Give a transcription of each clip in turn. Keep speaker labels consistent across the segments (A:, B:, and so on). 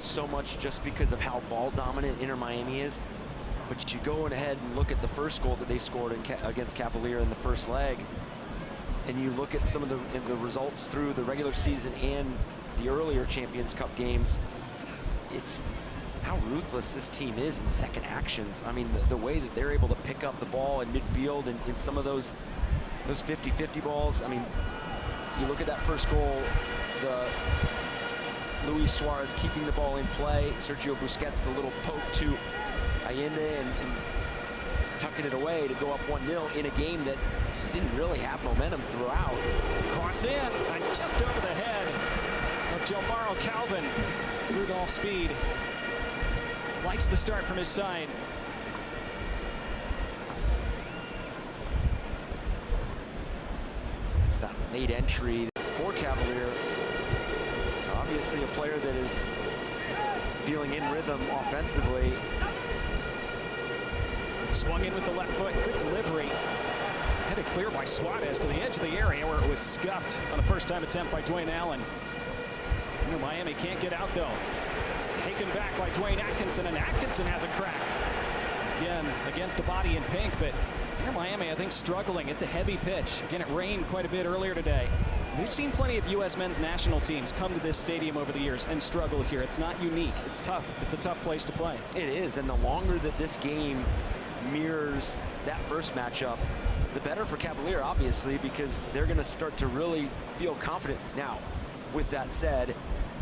A: so much just because of how ball dominant Inter Miami is. But you go ahead and look at the first goal that they scored against Cavalier in the first leg, and you look at some of the results through the regular season and the earlier Champions Cup games. It's how ruthless this team is in second actions. I mean, the way that they're able to pick up the ball in midfield and in some of those 50-50 balls. I mean, you look at that first goal, the Luis Suarez keeping the ball in play, Sergio Busquets, the little poke to Allende and tucking it away to go up 1-0 in a game that didn't really have momentum throughout.
B: Cross in and just over the head of Gilmaro Calvin. Rudolph Speed likes the start from his side.
A: It's that late entry for Cavalier. It's obviously a player that is feeling in rhythm offensively.
B: Swung in with the left foot, good delivery. Headed clear by Suarez to the edge of the area where it was scuffed on a first-time attempt by Dwayne Allen. Inter Miami can't get out though. It's taken back by Dwayne Atkinson, and Atkinson has a crack. Again, against a body in pink, but Inter Miami, I think, struggling. It's a heavy pitch. Again, it rained quite a bit earlier today. We've seen plenty of U.S. men's national teams come to this stadium over the years and struggle here. It's not unique. It's tough. It's a tough place to play.
A: It is, and the longer that this game mirrors that first matchup, the better for Cavalier, obviously, because they're going to start to really feel confident. Now, with that said,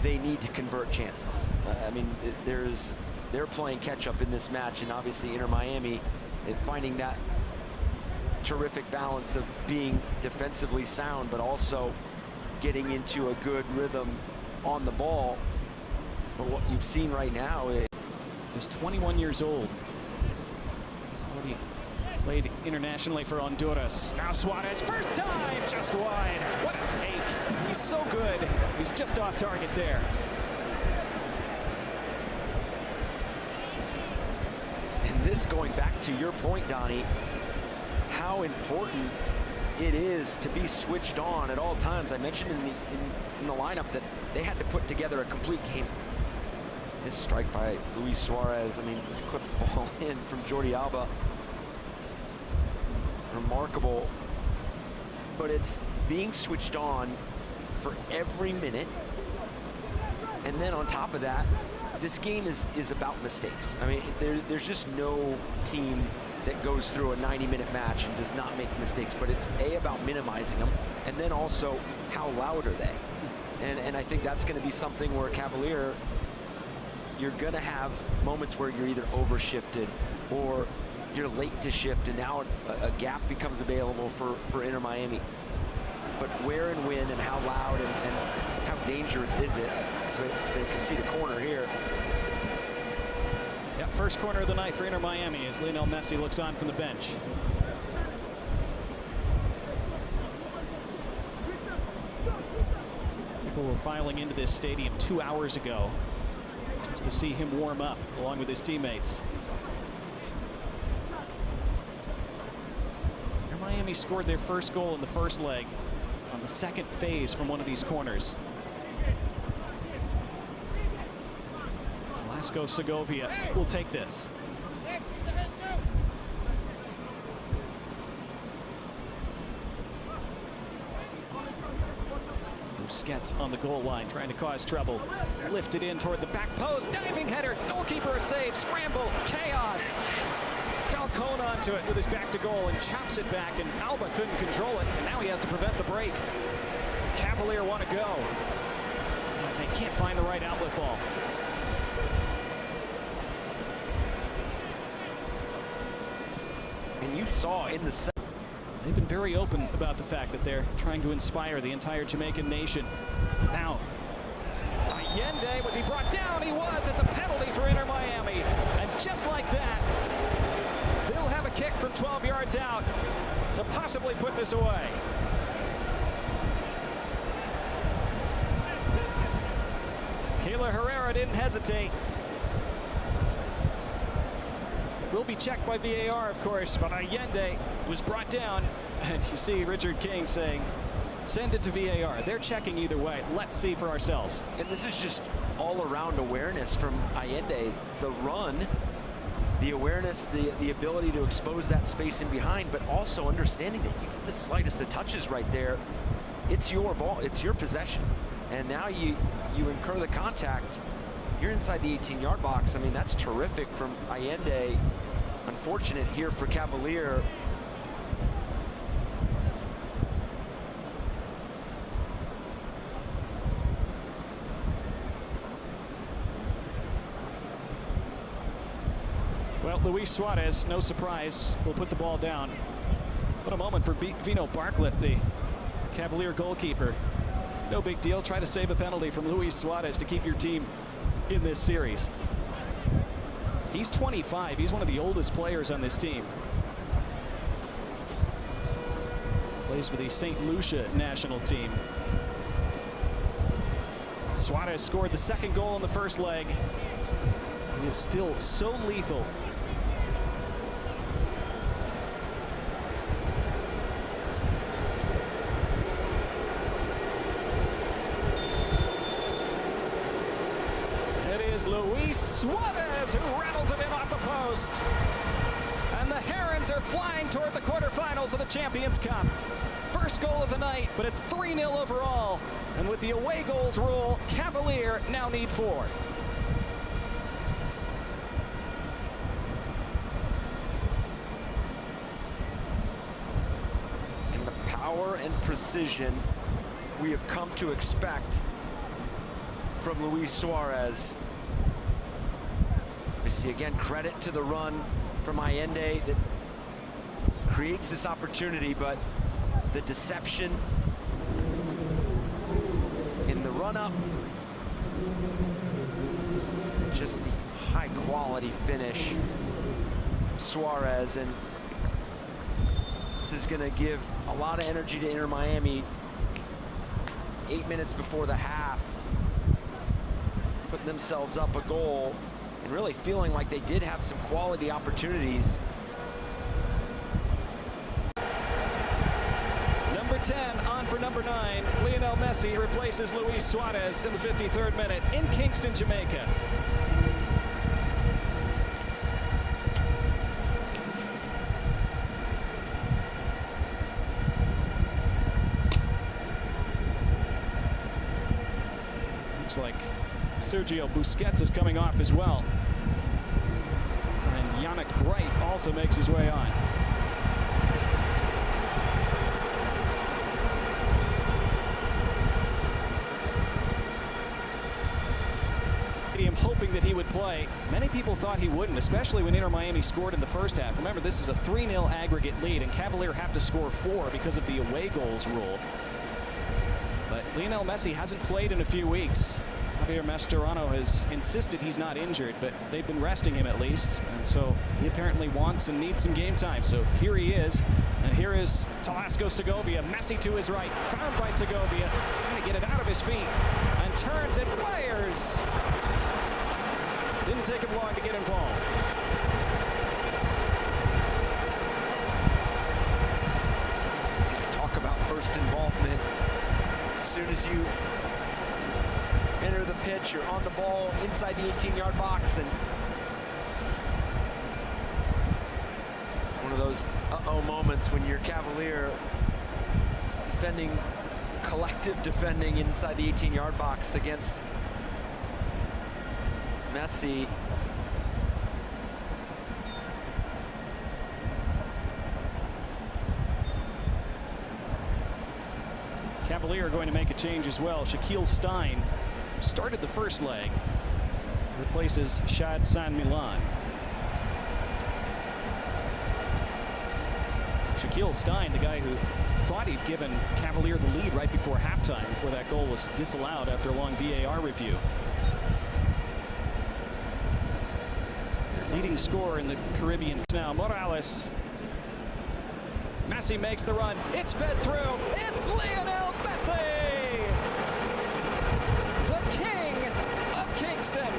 A: they need to convert chances. I mean, they're playing catch-up in this match, and obviously Inter Miami finding that terrific balance of being defensively sound, but also getting into a good rhythm on the ball. But what you've seen right now is
B: just 21 years old. He's already played internationally for Honduras. Now Suarez, first time, just wide. What a take. He's so good. He's just off target there.
A: And this, going back to your point, Donnie, how important it is to be switched on at all times. I mentioned in the lineup that they had to put together a complete game. This strike by Luis Suarez, I mean, this clipped the ball in from Jordi Alba. Remarkable. But it's being switched on for every minute. And then on top of that, this game is about mistakes. I mean, there's just no team that goes through a 90-minute match and does not make mistakes, but it's about minimizing them, and then also how loud are they. And I think that's going to be something where Cavalier, you're going to have moments where you're either overshifted or you're late to shift, and now a gap becomes available for Inter Miami. But where and when and how loud and how dangerous is it? So they can see the corner here.
B: Yep, first corner of the night for Inter Miami as Lionel Messi looks on from the bench. People were filing into this stadium 2 hours ago just to see him warm up along with his teammates. Inter Miami scored their first goal in the first leg on the second phase from one of these corners. Velasco Segovia will take this. Busquets on the goal line trying to cause trouble. Lifted in toward the back post. Diving header. Goalkeeper a save. Scramble. Chaos. Falcone onto it with his back to goal and chops it back, and Alba couldn't control it, and now he has to prevent the break. Cavalier want to go. But they can't find the right outlet ball.
A: And you saw in the second.
B: They've been very open about the fact that they're trying to inspire the entire Jamaican nation. Now, Allende, was he brought down? He was. It's a penalty for Inter Miami. And just like that, they'll have a kick from 12 yards out to possibly put this away. Kayla Herrera didn't hesitate. Will be checked by VAR, of course, but Allende was brought down. And you see Richard King saying, send it to VAR. They're checking either way. Let's see for ourselves.
A: And this is just all-around awareness from Allende. The run, the awareness, the ability to expose that space in behind, but also understanding that you get the slightest of touches right there. It's your ball, it's your possession. And now you incur the contact. You're inside the 18-yard box. I mean, that's terrific from Allende. Unfortunate here for Cavalier.
B: Well, Luis Suarez, no surprise, will put the ball down. What a moment for Vino Bartlett, the Cavalier goalkeeper. No big deal. Try to save a penalty from Luis Suarez to keep your team in this series. He's 25. He's one of the oldest players on this team. Plays for the St. Lucia national team. Suarez scored the second goal in the first leg. He is still so lethal. Luis Suarez, who rattles it in off the post. And the Herons are flying toward the quarterfinals of the Champions Cup. First goal of the night, but it's 3-0 overall. And with the away goals rule, Cavalier now need 4.
A: And the power and precision we have come to expect from Luis Suarez. We see again credit to the run from Allende that creates this opportunity, but the deception in the run-up, just the high-quality finish from Suarez, and this is going to give a lot of energy to Inter Miami. 8 minutes before the half, putting themselves up a goal and really feeling like they did have some quality opportunities.
B: Number 10 on for number 9. Lionel Messi replaces Luis Suarez in the 53rd minute in Kingston, Jamaica. Looks like Sergio Busquets is coming off as well. And Yannick Bright also makes his way on. Hoping that he would play. Many people thought he wouldn't, especially when Inter Miami scored in the first half. Remember, this is a 3-0 aggregate lead, and Cavalier have to score 4 because of the away goals rule. But Lionel Messi hasn't played in a few weeks. Javier Mascherano has insisted he's not injured, but they've been resting him at least, and so he apparently wants and needs some game time. So here he is, and here is Talasco Segovia. Messi to his right, found by Segovia, trying to get it out of his feet, and turns and fires. Didn't take him long to get involved.
A: Talk about first involvement. As soon as you enter the pitch, you're on the ball inside the 18-yard box, and it's one of those uh-oh moments when you're Cavalier defending, collective defending inside the 18-yard box against Messi.
B: Cavalier are going to make a change as well. Shaquille Stein started the first leg, replaces Shad San Milan. Shaquille Stein, the guy who thought he'd given Cavalier the lead right before halftime, before that goal was disallowed after a long VAR review. Leading scorer in the Caribbean now, Morales. Messi makes the run. It's fed through. It's Lionel Messi, the king of Kingston.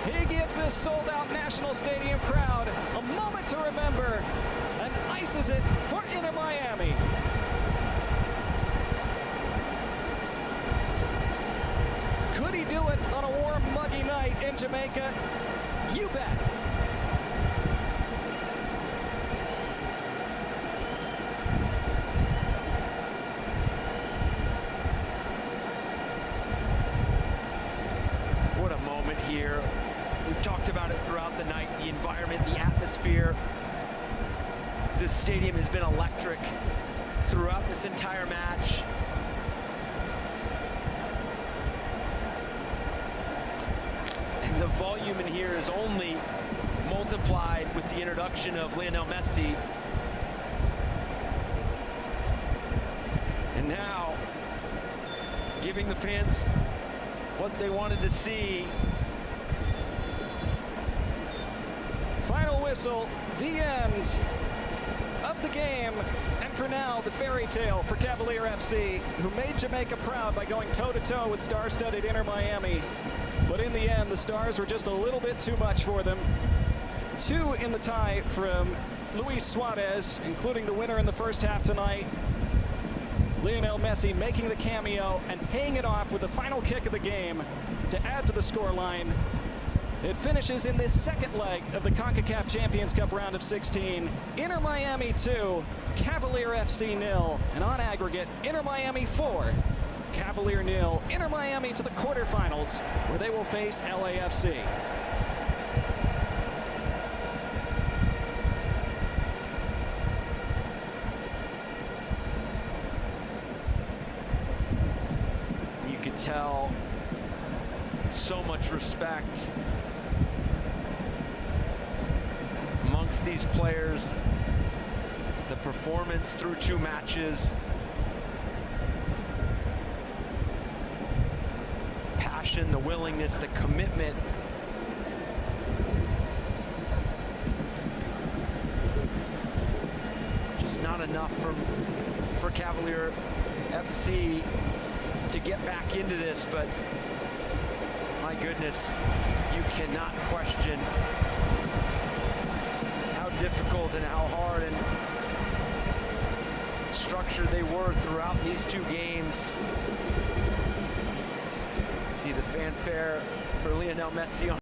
B: He gives this sold-out National Stadium crowd a moment to remember and ices it for Inter Miami. Could he do it on a warm, muggy night in Jamaica? You bet.
A: What a moment here. We've talked about it throughout the night, the environment, the atmosphere. This stadium has been electric throughout this entire match. And the volume in here is only multiplied with the introduction of Lionel Messi. And now, giving the fans what they wanted to see.
B: Final whistle, the end of the game, and for now, the fairy tale for Cavalier FC, who made Jamaica proud by going toe-to-toe with star-studded Inter Miami. But in the end, the Stars were just a little bit too much for them. 2 in the tie from Luis Suarez, including the winner in the first half tonight. Lionel Messi making the cameo and paying it off with the final kick of the game to add to the scoreline. It finishes in this second leg of the CONCACAF Champions Cup round of 16. Inter Miami 2, Cavalier FC 0, and on aggregate, Inter Miami 4, Cavalier 0. Inter Miami to the quarterfinals, where they will face LAFC.
A: You could tell so much respect amongst these players. The performance through 2 matches, passion, the willingness, the commitment. Just not enough for Cavalier FC to get back into this, but my goodness, you cannot question how difficult and how hard and structured they were throughout these 2 games. See the fanfare for Lionel Messi on